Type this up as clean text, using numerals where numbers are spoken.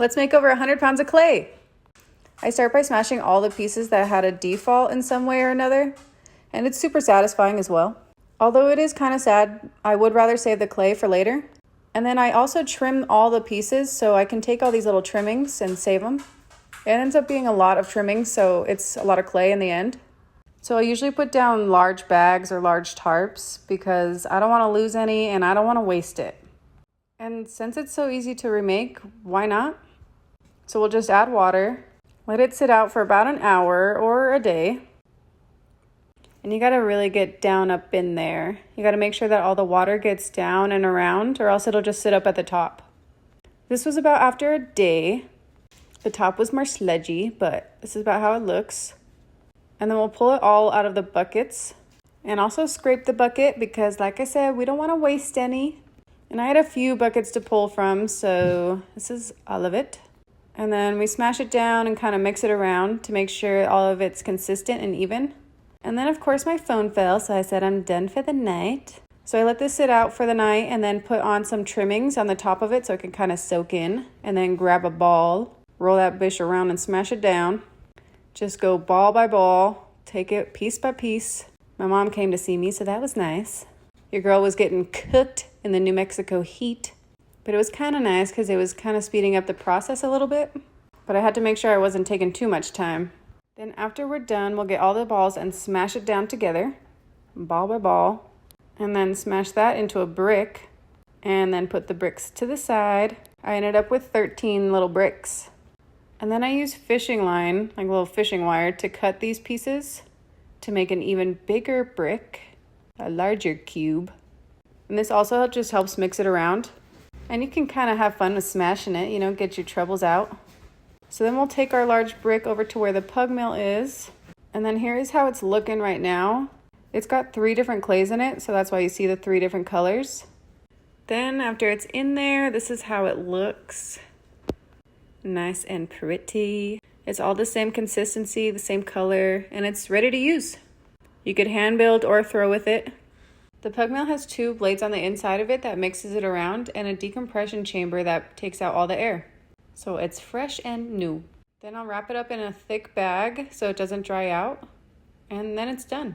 Let's make over 100 pounds of clay. I start by smashing all the pieces that had a default in some way or another, and it's super satisfying as well. Although it is kind of sad, I would rather save the clay for later. And then I also trim all the pieces so I can take all these little trimmings and save them. It ends up being a lot of trimmings, so it's a lot of clay in the end. So I usually put down large bags or large tarps because I don't want to lose any and I don't want to waste it. And since it's so easy to remake, why not? So we'll just add water, let it sit out for about an hour or a day. And you got to really get down up in there. You got to make sure that all the water gets down and around, or else it'll just sit up at the top. This was about after a day. The top was more sludgy, but this is about how it looks. And then we'll pull it all out of the buckets and also scrape the bucket because, like I said, we don't want to waste any. And I had a few buckets to pull from, so this is all of it. And then we smash it down and kind of mix it around to make sure all of it's consistent and even. And then, of course, my phone fell, so I said I'm done for the night. So I let this sit out for the night and then put on some trimmings on the top of it so it can kind of soak in. And then grab a ball, roll that bitch around and smash it down. Just go ball by ball, take it piece by piece. My mom came to see me, so that was nice. Your girl was getting cooked in the New Mexico heat. But it was kind of nice because it was kind of speeding up the process a little bit. But I had to make sure I wasn't taking too much time. Then after we're done, we'll get all the balls and smash it down together, ball by ball, and then smash that into a brick, and then put the bricks to the side. I ended up with 13 little bricks. And then I use fishing line, like a little fishing wire, to cut these pieces to make an even bigger brick, a larger cube. And this also just helps mix it around. And you can kind of have fun with smashing it, get your troubles out. So then we'll take our large brick over to where the pug mill is. And then here is how it's looking right now. It's got 3 different clays in it, so that's why you see the 3 different colors. Then after it's in there, this is how it looks. Nice and pretty. It's all the same consistency, the same color, and it's ready to use. You could hand build or throw with it. The pug mill has 2 blades on the inside of it that mixes it around and a decompression chamber that takes out all the air. So it's fresh and new. Then I'll wrap it up in a thick bag so it doesn't dry out, and then it's done.